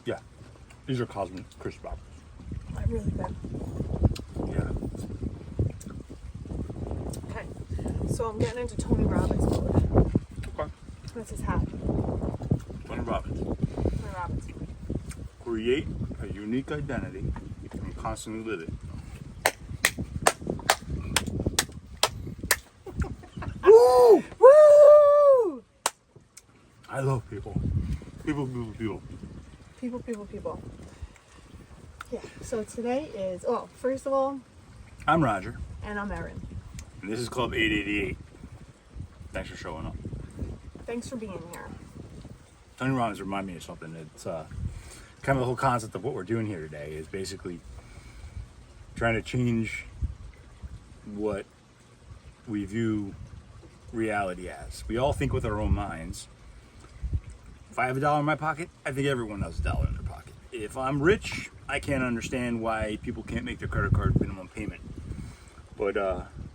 Yeah. These are Cosmic Crisp Poppers. I'm really good. Yeah. Okay, so I'm getting into Tony Robbins mode. Okay. That's his hat. Tony Robbins. Tony Robbins. Create a unique identity and constantly live it. Woo! Woo! I love people. People. People. Yeah, so today is, oh, first of all, I'm Roger, and I'm Erin. and this is Club 888. Thanks for showing up. Thanks for being here. Tony Robbins reminded me of something. It's kind of the whole concept of what we're doing here today is basically trying to change what we view reality as. We all think with our own minds. If I have $1 in my pocket, I think everyone has $1 in their pocket. If I'm rich, I can't understand why people can't make their credit card minimum payment. But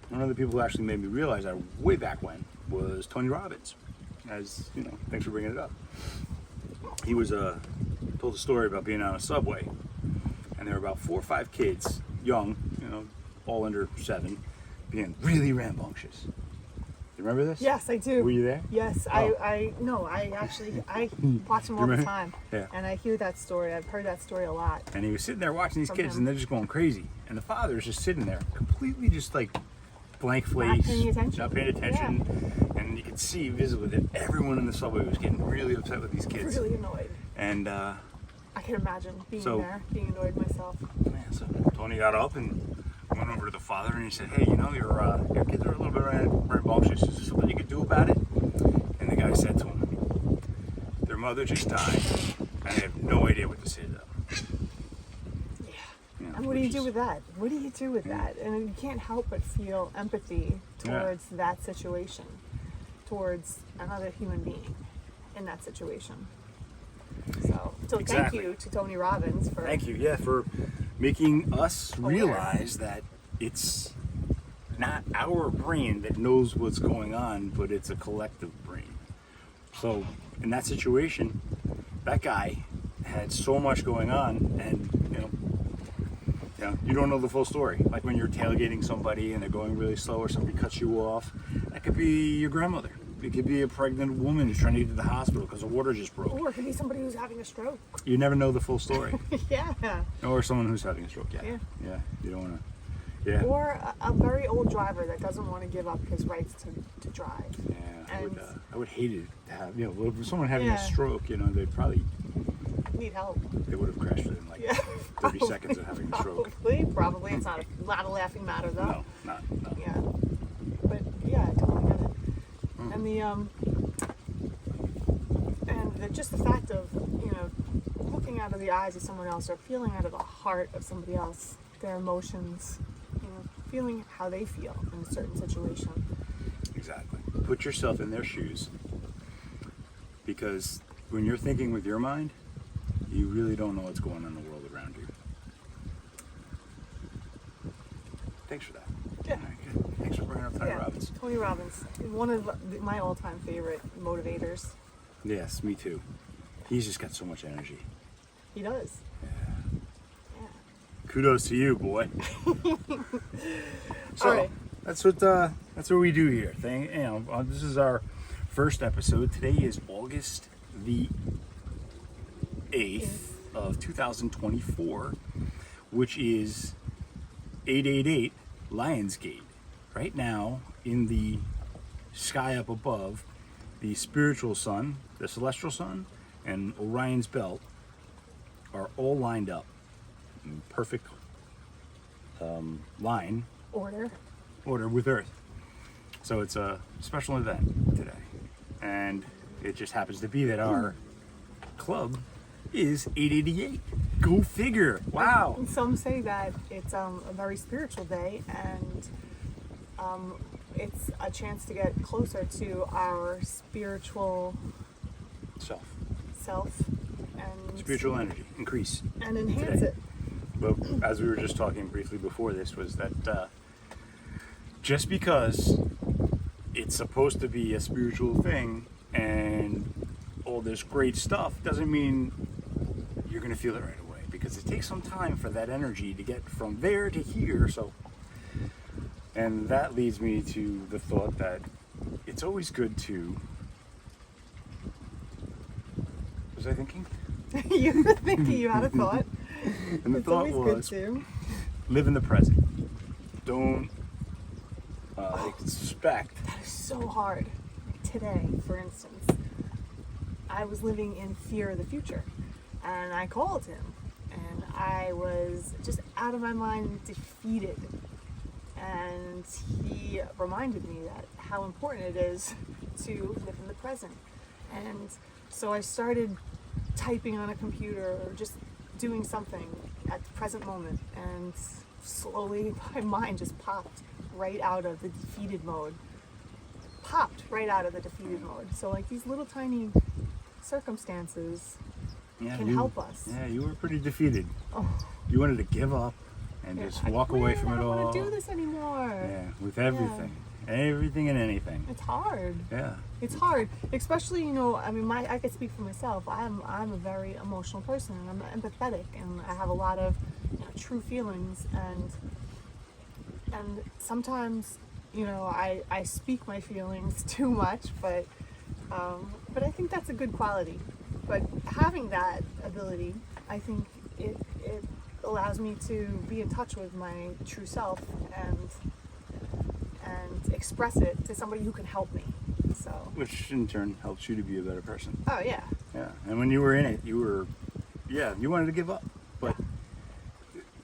one of the people who actually made me realize that way back when was Tony Robbins. As you know, thanks for bringing it up. He was told a story about being on a subway, and there were about 4 or 5 kids, young, all under 7, being really rambunctious. You remember this? Yes, I do. Were you there? Yes, Oh. I watch him all the Remember? time. Yeah. And I hear that story. I've heard that story a lot. And he was sitting there watching these From kids, him. and they're just going crazy. And the father is just sitting there, completely just like blank face, Not paying attention. not paying attention. And you could see visibly that everyone in the subway was getting really upset with these kids. Really annoyed. And I can imagine being So- there, being annoyed myself. man, so Tony got up and went over to the father and he said, "Hey, your kids are a little bit rambunctious. Is there something you could do about it?" And the guy said to him, "Their mother just died, and I have no idea what to say to them." Yeah. You know, And what do you which do is- with that? What do you do with that? And you can't help but feel empathy towards that situation, towards another human being in that situation. So Exactly. thank you to Tony Robbins for Thank you, yeah, for making us realize that it's not our brain that knows what's going on, but it's a collective brain. So in that situation, that guy had so much going on, and you don't know the full story. Like when you're tailgating somebody and they're going really slow, or somebody cuts you off. That could be your grandmother. It could be a pregnant woman who's trying to get to the hospital because the water just broke. Or it could be somebody who's having a stroke. You never know the full story. Yeah. Or someone who's having a stroke. Yeah. Yeah. You don't want to. Yeah. Or a very old driver that doesn't want to give up his rights to drive. Yeah. And I would hate it to have, if someone having Yeah. a stroke, they'd probably, need help. they would have crashed within like Yeah. 30 seconds of having a stroke. Probably. It's not a laughing matter though. No, not. Yeah. But yeah, I totally get it. And just the fact of, looking out of the eyes of someone else or feeling out of the heart of somebody else, their emotions, feeling how they feel in a certain situation. Exactly. Put yourself in their shoes, because when you're thinking with your mind, you really don't know what's going on in the world around you. Thanks for that. Yeah. Good. Thanks for bringing up Tony Robbins. Tony Robbins, one of my all-time favorite motivators. Yes, me too. He's just got so much energy. He does. Yeah. Kudos to you, boy. So All right. that's what we do here. This is our first episode. Today is August the 8th of 2024, which is 888 Lionsgate. Right now, in the sky up above, the spiritual sun, the celestial sun, and Orion's belt are all lined up in perfect line order with Earth. So it's a special event today, and it just happens to be that our club is 888. Go figure. Wow. And some say that it's a very spiritual day, and it's a chance to get closer to our spiritual self and Spiritual energy increase. and enhance today. it. But as we were just talking briefly before this, was that just because it's supposed to be a spiritual thing and all this great stuff doesn't mean you're going going to feel it right away because it takes some time for that energy to get from there to here. So, and that leads me to the thought that it's always good to. Was I thinking? You were thinking you had a thought. And the It's thought always was good to. live in the present. Don't expect. That is so hard. Today, for instance, I was living in fear of the future, and I called him, and I was just out of my mind, defeated. And he reminded me that how important it is to live in the present. And so I started typing on a computer or just doing something at the present moment, and slowly my mind just popped right out of the defeated mode. So like these little tiny circumstances can help us. Yeah, you were pretty defeated. Oh, You wanted to give up and just walk away from it I don't all. want to do this anymore. Yeah, with everything. Everything and anything. It's hard. Yeah. It's hard, especially, I mean, I could speak for myself. I'm a very emotional person, and I'm empathetic, and I have a lot of true feelings, and sometimes, I speak my feelings too much, but I think that's a good quality. But having that ability, I think it allows me to be in touch with my true self and express it to somebody who can help me. So. Which in turn helps you to be a better person. Oh yeah. Yeah. And when you were in it, you wanted to give up. But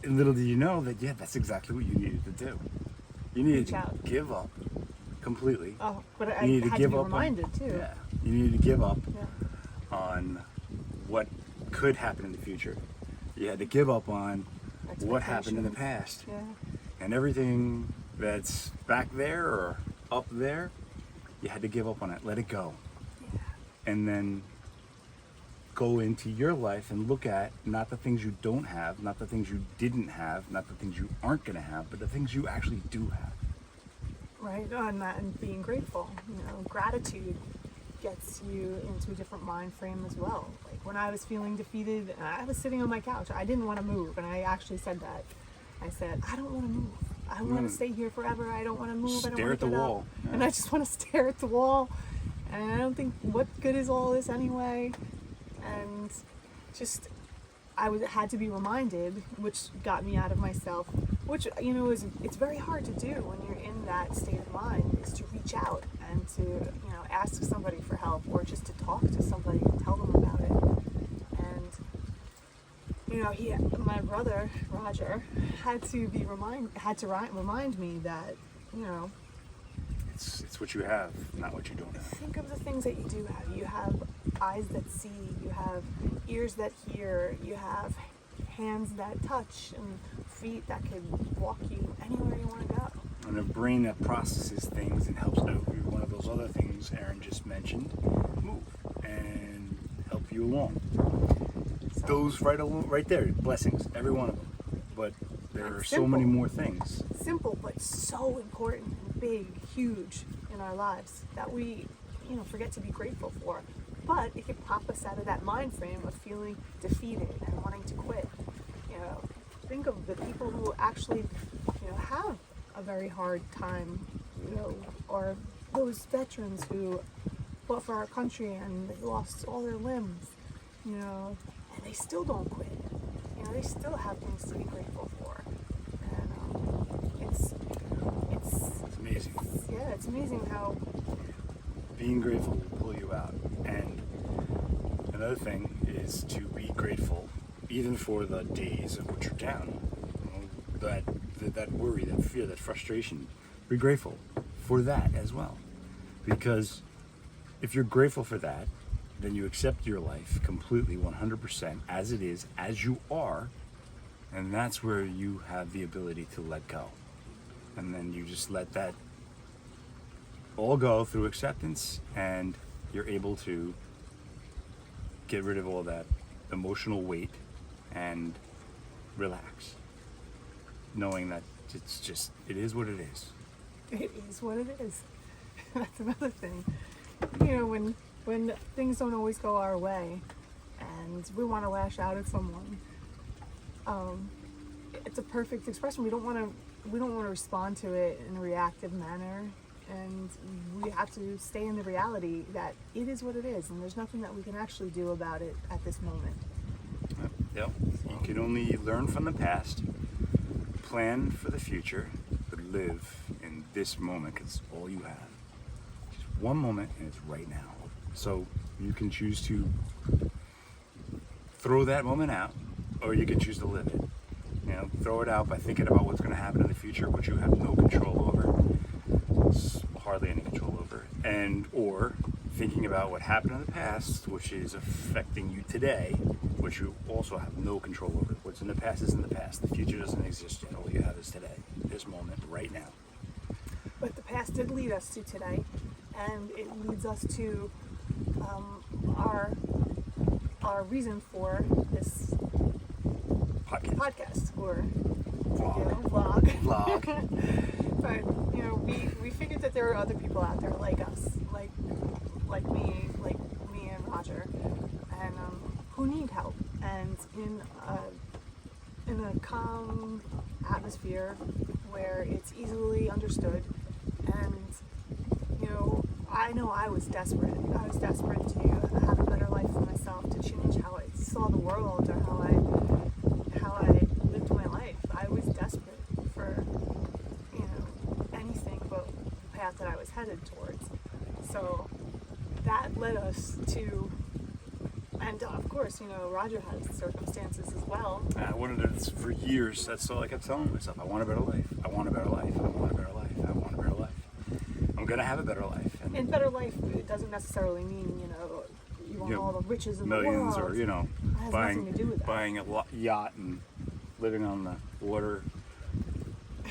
little did you know that, that's exactly what you needed to do. You needed Reach to out. give up completely. Oh, but I You needed had to give to be up reminded too. Yeah. You needed to give up Yeah. on what could happen in the future. You had to give up on what happened in the past. Yeah. And everything that's back there or up there, you had to give up on it, let it go. Yeah. And then go into your life and look at not the things you don't have, not the things you didn't have, not the things you aren't going to have, but the things you actually do have. Right, on that, and being grateful. Gratitude gets you into a different mind frame as well. Like when I was feeling defeated, and I was sitting on my couch, I didn't want to move, and I actually said that. I said, I don't want to move. I want to stay here forever. I don't want to move. I don't Stare want at to the get wall. up. Yeah. And I just want to stare at the wall. And I don't think, what good is all this anyway? And just, had to be reminded, which got me out of myself, which, it's very hard to do when you're in that state of mind, is to reach out and to, ask somebody for help, or just to talk to somebody and tell them about it. And, my brother, Roger, had to remind me that, It's what you have, not what you don't have. think of the things that you do have. You have eyes that see, you have ears that hear, you have hands that touch, and feet that could walk you anywhere you want to go. And a brain that processes things and helps every one of those other things Aaron just mentioned move and help you along. So, Those right there, blessings, every one of them. But there are so many more things. simple, but so important and big, huge in our lives that we, forget to be grateful for. But it can pop us out of that mind frame of feeling defeated and wanting to quit. Think of the people who actually, have a very hard time, or those veterans who fought for our country and they lost all their limbs, and they still don't quit. They still have things to be grateful for. And it's amazing. it's amazing how Being grateful will pull you out. And another thing is to be grateful, even for the days of which you're down. That worry, that fear, that frustration. Be grateful for that as well. Because if you're grateful for that, then you accept your life completely, 100%, as it is, as you are, and that's where you have the ability to let go. And then you just let that all go through acceptance, and you're able to get rid of all that emotional weight and relax, knowing that it is what it is. it is what it is. That's another thing. When things don't always go our way, and and we want to lash out at someone, it's a perfect expression. We don't want to respond to it in a reactive manner, and we have to stay in the reality that it is what it is, and there's nothing that we can actually do about it at this moment. Yep. You can only learn from the past, plan for the future, but live in this moment because it's all you have. Just one moment, and it's right now. So you can choose to throw that moment out, or you can choose to live it. You know, throw it out by thinking about what's going to happen in the future, which you have no control over, hardly any control over, and or thinking about what happened in the past, which is affecting you today, which you also have no control over. What's in the past is in the past. The future doesn't exist yet. All you have is today, this moment, right now. But the past did lead us to today, and it leads us to our reason for this podcast or vlog. But we figured that there are other people out there like us, like me and Roger, and who need help. And in a calm atmosphere where it's easily understood, and I know I was desperate. I was desperate to have a better life for myself, to change how I saw the world or how I lived my life. I was desperate for anything but the path that I was headed towards. So that led us to, and of course, Roger has circumstances as well. I wanted it for years. That's all I kept telling myself. I want a better life. I want a better life. I want a better life. I want a better life. I'm gonna have a better life. And better life, it doesn't necessarily mean you want all the riches of millions, the world. or It has nothing to do with that. buying a yacht and living on the water.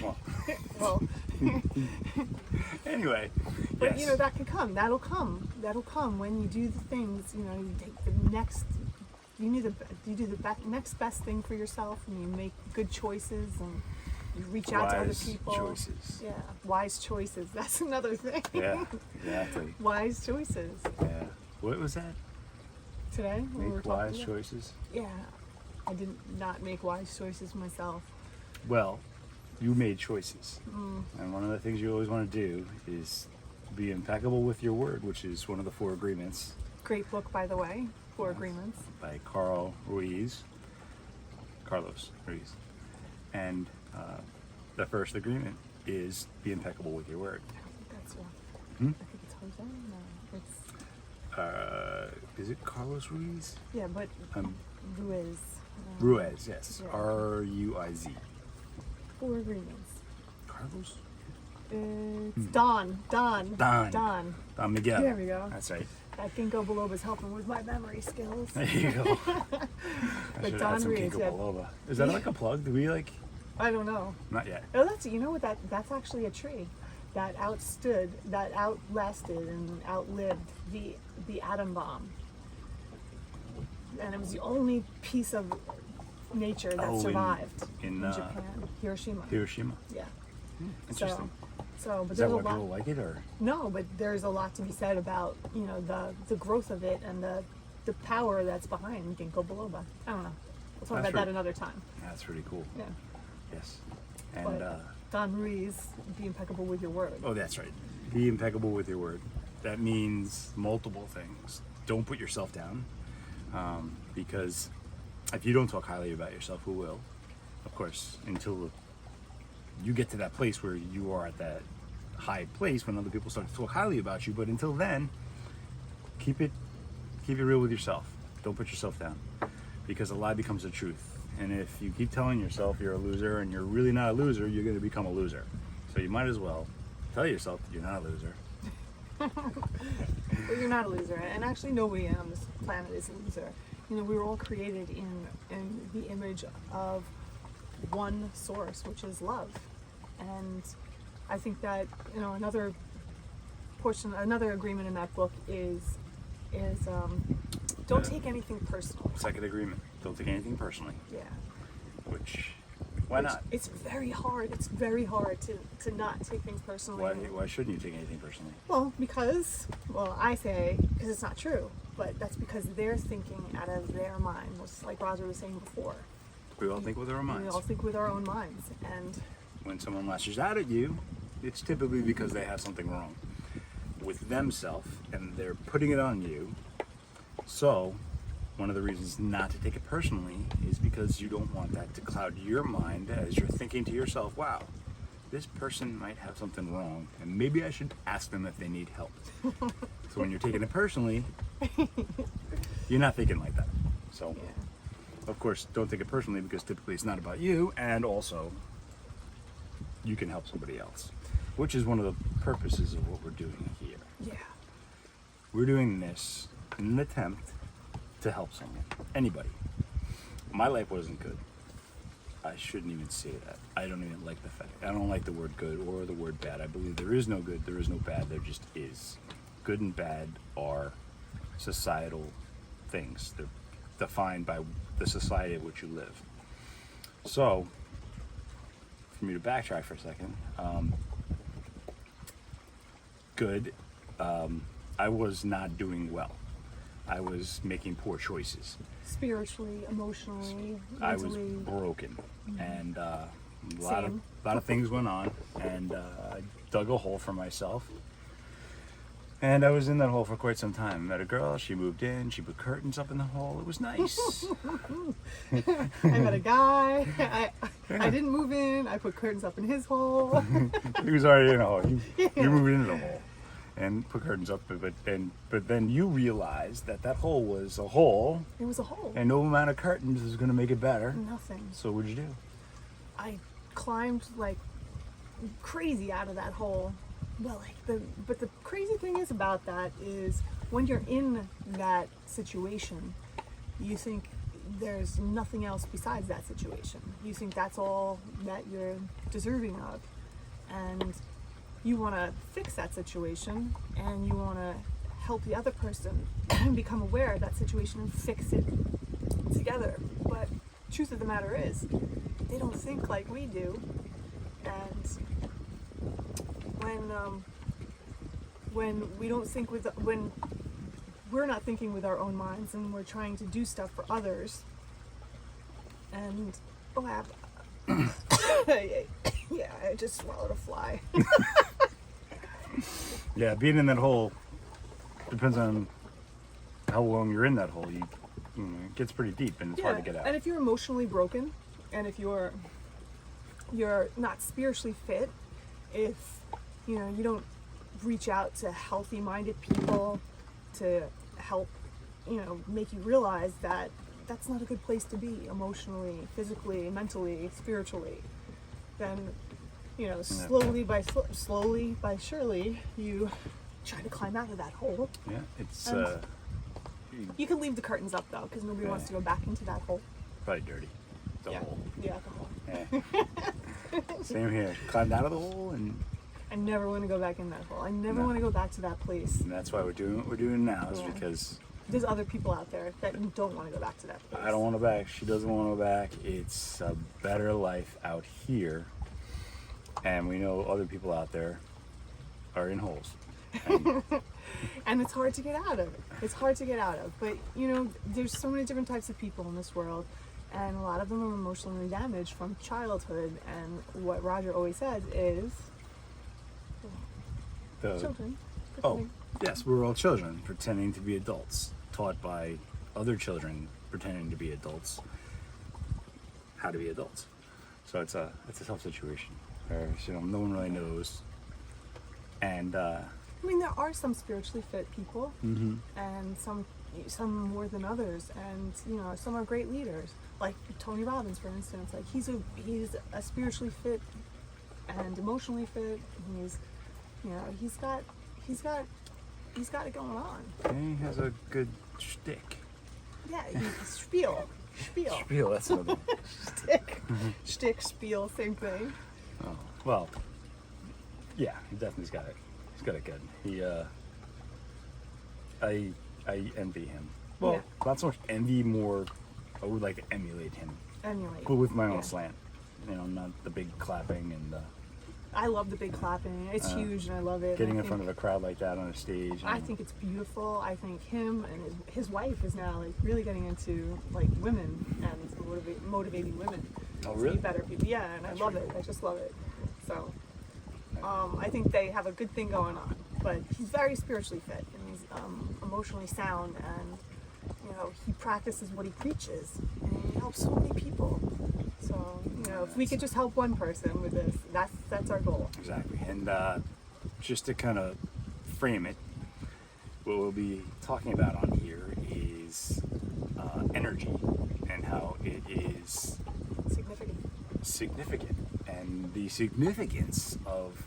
Well, Well, anyway, but yes. that can come. That'll come when you do the things. You take the next. You do the next best thing for yourself, and you make good choices, and you reach out to other Wise people. choices. Yeah, wise choices. That's another thing. Yeah, exactly. Wise choices. Yeah. What was that? Today we were Make talking wise about- choices. Yeah, I did not make wise choices myself. Well, you made choices, and one of the things you always want to do is be impeccable with your word, which is one of the 4 agreements Great book, by the way. 4 Agreements. by Carlos Ruiz. And the first agreement is be impeccable with your word. I don't think that's right. Hmm? I think it's Jose. No, it's Is it Carlos Ruiz? yeah, but Ruiz. Ruiz, yes. Yeah. Ruiz. 4 Agreements. Carlos? It's Don. Don Miguel. There we go. That's right. That ginkgo biloba's helping with my memory skills. There you go. But Don Ruiz, ginkgo yeah. biloba. Is that like a plug? Do we like? I don't know. Not yet. Oh, that's actually a tree that outlasted, and outlived the atom bomb, and it was the only piece of nature that survived in Japan, Hiroshima. Hiroshima. Yeah. Interesting. So, but Is there's that a what lot. people like it, or? No, but there's a lot to be said about the growth of it and the power that's behind ginkgo biloba. I don't know. We'll talk That's about that another time. That's pretty cool. Yeah. Yes. And But Don Ruiz, be impeccable with your word. oh, that's right. Be impeccable with your word. That means multiple things. Don't put yourself down, because if you don't talk highly about yourself, who will? Of course, until you get to that place where you are at that high place when other people start to talk highly about you. But until then, keep it real with yourself. Don't put yourself down, because a lie becomes the truth. And if you keep telling yourself you're a loser and you're really not a loser, you're going to become a loser. So you might as well tell yourself that you're not a loser. But you're not a loser, and actually nobody on this planet is a loser. We were all created in the image of one source, which is love. And I think that another agreement in that book is don't take anything personal. Second agreement. Don't take anything personally. Yeah. Why not? It's very hard. It's very hard to not take things personally. Why shouldn't you take anything personally? Well, I say because it's not true. but that's because they're thinking out of their mind, just like Roger was saying before. We all think with our We minds. all think with our own minds, and When someone lashes out at you, it's typically because they have something wrong with themselves and they're putting it on you. So, one of the reasons not to take it personally is because you don't want that to cloud your mind as you're thinking to yourself, wow, this person might have something wrong and maybe I should ask them if they need help. So when you're taking it personally, you're not thinking like that. So, yeah. of course, don't take it personally because typically it's not about you, and also you can help somebody else, which is one of the purposes of what we're doing here. Yeah. We're doing this in an attempt to help someone, anybody. My life wasn't good. I shouldn't even say that. I don't even like the fact. I don't like the word good or the word bad. I believe there is no good, there is no bad, there just is. Good and bad are societal things. They're defined by the society in which you live. So, for me to backtrack for a second, good, I was not doing well. I was making poor choices. Spiritually, emotionally, I was mentally. broken, and a Same. lot of things went on, and I dug a hole for myself. And I was in that hole for quite some time. Met a girl, she moved in, she put curtains up in the hole. It was nice. I met a guy. I didn't move in. I put curtains up in his hole. He was already in a hole. You moved into the hole and put curtains up, but then you realized that that hole was a hole, It was a hole. and no amount of curtains is going to make it better. Nothing. So what'd you do? I climbed like crazy out of that hole. Well, but the crazy thing is about that is when you're in that situation, you think there's nothing else besides that situation. You think that's all that you're deserving of, and you want to fix that situation, and you want to help the other person become aware of that situation and fix it together. But truth of the matter is, they don't think like we do, and when we don't think when we're not thinking with our own minds and we're trying to do stuff for others, and yeah, I just swallowed a fly. Yeah, being in that hole depends on how long you're in that hole. You know, it gets pretty deep and it's hard to get out. And if you're emotionally broken, and if you're not spiritually fit, if you don't reach out to healthy-minded people to help, make you realize that that's not a good place to be emotionally, physically, mentally, spiritually, then slowly by surely you try to climb out of that hole. Yeah, it's And- You can leave the curtains up though, because nobody wants to go back into that hole. probably dirty. The yeah. hole. Yeah, the hole. Yeah. Same here. Climbed out of the hole, and I never want to go back in that hole. I never No. want to go back to that place. that's why we're doing what we're doing now. Is Yeah. because There's other people out there that don't want to go back to that place. I don't want to go back. She doesn't want to go back. It's a better life out here, and we know other people out there are in holes. And And it's hard to get out of. It's hard to get out of. But there's so many different types of people in this world, and a lot of them are emotionally damaged from childhood. And what Roger always says is, the, children. oh, yes, we're all children pretending to be adults, taught by other children pretending to be adults how to be adults. So it's a tough situation where no one really knows. And I mean, there are some spiritually fit people, and some more than others, and some are great leaders, like Tony Robbins, for instance. Like he's a spiritually fit and emotionally fit. He's got it going on. he has a good shtick. Yeah, he's spiel, Spiel, that's another one. shtick, spiel, same thing. Oh, well, yeah, he definitely's got it. He's got it good. He, I envy him. Well, Yeah. not so much envy, more I would like to emulate him, Emulate. but with my own Yeah. slant. Not the big clapping and I love the big clapping. It's huge, and I love it. Getting I in front of a crowd like that on a stage. I think it's beautiful. I think him and his wife is now like really getting into like women and motivating women Oh, to really? be better people. Yeah, and That's I love really it. cool. I just love it. So I think they have a good thing going on. But he's very spiritually fit, and he's emotionally sound, and he practices what he preaches, and he helps so many people. So if we could just help one person with this, that's our goal. Exactly. And just to kind of frame it, what we'll be talking about on here is energy and how it is significant, and the significance of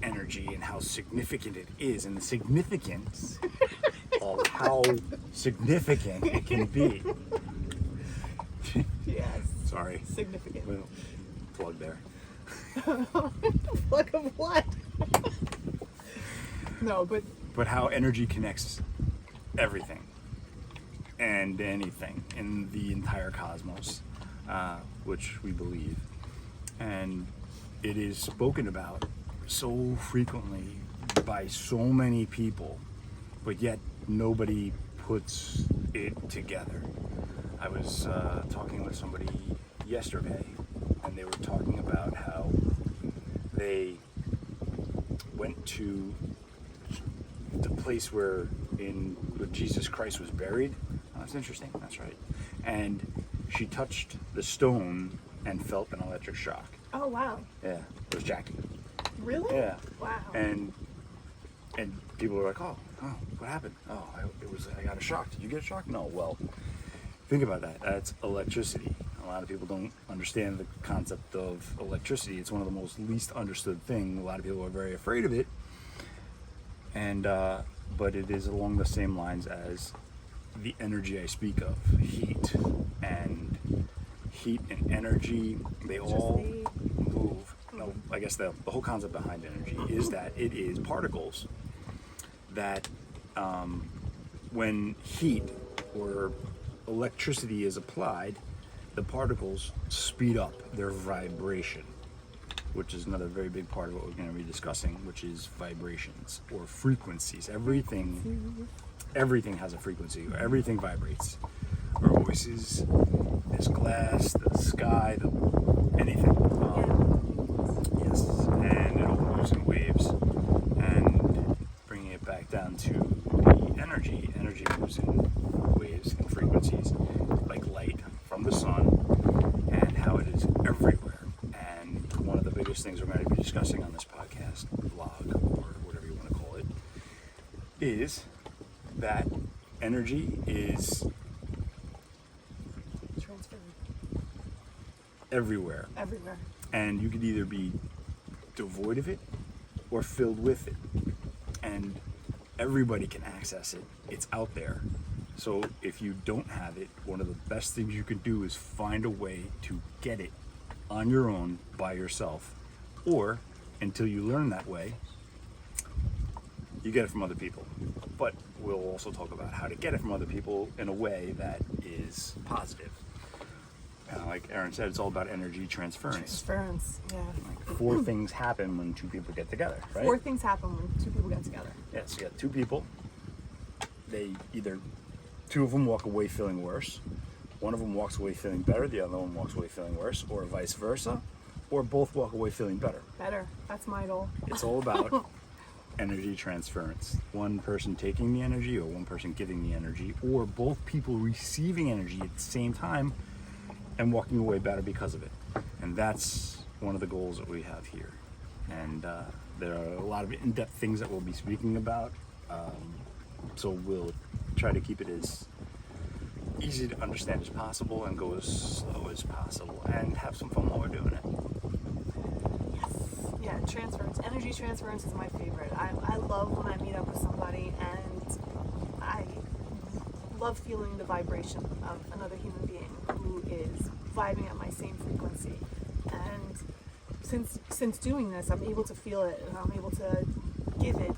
energy and how significant it is, and the significance of how significant it can be. Yes. Sorry. Significant. Well, plug there. Look of what? No, But how energy connects everything and anything in the entire cosmos, which we believe. And it is spoken about so frequently by so many people, but yet nobody puts it together. I was talking with somebody yesterday, and they were talking about how they went to the place where Jesus Christ was buried. Oh, that's interesting. That's right. And she touched the stone and felt an electric shock. oh wow. Yeah, it was Jackie. Really? Yeah. Wow. And people were like, oh, what happened? Oh, I got a shock. Did you get a shock? No. Well, think about that. That's electricity. A lot of people don't understand the concept of electricity. It's one of the most least understood thing. A lot of people are very afraid of it. And but it is along the same lines as the energy I speak of, heat and energy. They all move. No, I guess the whole concept behind energy is that it is particles that when heat or electricity is applied, the particles speed up their vibration, which is another very big part of what we're going to be discussing, which is vibrations or frequencies. Everything has a frequency. Everything vibrates. Our voices, this glass, the sky, anything. Yes, and it all moves in waves. And bringing it back down to the energy moves in waves and frequencies, like light from the sun, and how it is everywhere. And one of the biggest things we're going to be discussing on this podcast, vlog, or whatever you want to call it, is that energy is Transferred everywhere. everywhere. And you could either be devoid of it or filled with it. And everybody can access it. It's out there. So if you don't have it, one of the best things you can do is find a way to get it on your own by yourself. Or until you learn that way, you get it from other people. But we'll also talk about how to get it from other people in a way that is positive. Like Aaron said, it's all about energy transference. Transference, yeah. Like 4 things happen when 2 people get together, right? 4 things happen when 2 people get together. Yes, you got 2 people. They either 2 of them walk away feeling worse, one of them walks away feeling better, the other one walks away feeling worse, or vice versa, or both walk away feeling better. Better. That's my goal. It's all about energy transference. One person taking the energy, or one person giving the energy, or both people receiving energy at the same time and walking away better because of it. And that's one of the goals that we have here. And there are a lot of in-depth things that we'll be speaking about. So we'll try to keep it as easy to understand as possible and go as slow as possible and have some fun while we're doing it. Yes. Yeah, transference. Energy transference is my favorite. I love when I meet up with somebody and I love feeling the vibration of another human being who is vibing at my same frequency. And since doing this, I'm able to feel it and I'm able to give it.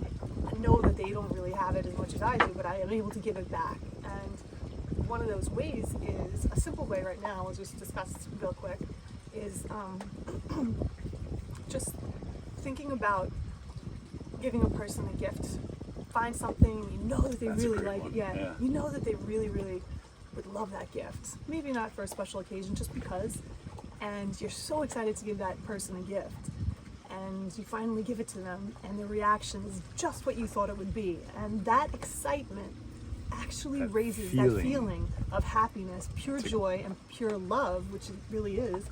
I know that they don't really have it as much as I do, but I am able to give it back. And one of those ways is a simple way right now, we'll just discuss real quick, is just thinking about giving a person a gift. Find something you know that they That's a really great like. one. Yeah, Yeah. you know that they really, really would love that gift. Maybe not for a special occasion, just because. And you're so excited to give that person a gift. And you finally give it to them, and the reaction is just what you thought it would be. And that excitement actually That raises feeling. that feeling of happiness, pure joy, and pure love, which it really is,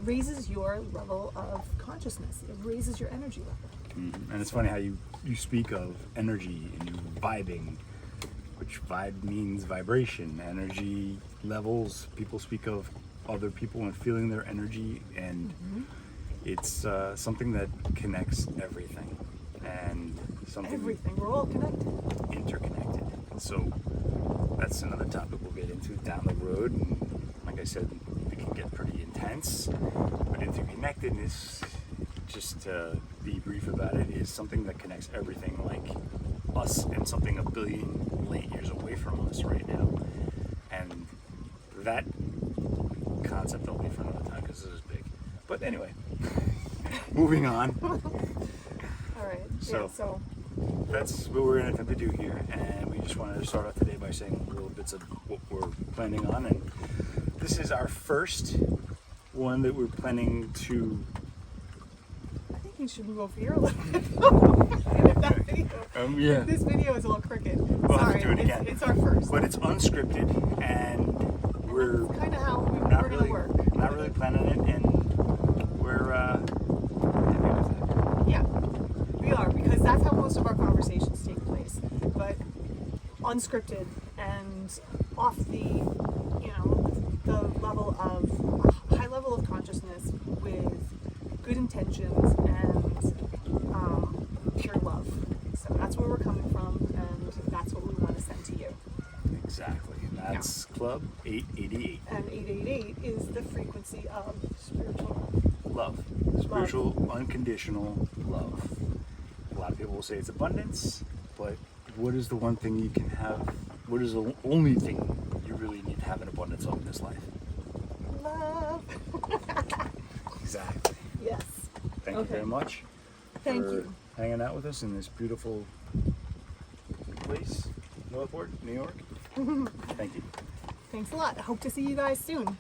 raises your level of consciousness. It raises your energy level. And it's funny how you speak of energy and you vibing, which vibe means vibration, energy levels. People speak of other people and feeling their energy, and it's something that connects everything and something Everything. We're all connected. interconnected. So that's another topic we'll get into down the road. And like I said, it can get pretty intense, but interconnectedness, just to be brief about it, is something that connects everything, like us and something a billion light years away from us right now. And that concept I'll leave for another time because this is big. But anyway, moving on. All right. So- Yeah, so That's what we're going to attempt to do here, and we just wanted to start off today by saying little bits of what we're planning on. And this is our first one that we're planning to. I think you should move over here a little bit. If that video, Yeah. this video is all crooked. We'll have Sorry, to do it again. It's our first. But it's unscripted, and we're That's kind of how not we're really, gonna work. not really planning it, and we're happy with that. Yeah, we are, because that's how most of our conversations take place. But unscripted and off the, the level of a high level of consciousness with good intentions and pure love. So that's where we're coming from, and that's what we want to send to you. Exactly. And that's Club 888. And 888 is the frequency of spiritual. Love. Spiritual, unconditional love. A lot of people will say it's abundance, but what is the one thing you can have? What is the only thing you really need to have an abundance of in this life? Love. Exactly. Yes. Thank you Okay. very much Thank for you. hanging out with us in this beautiful place, Northport, New York. Thank you. Thanks a lot. I hope to see you guys soon.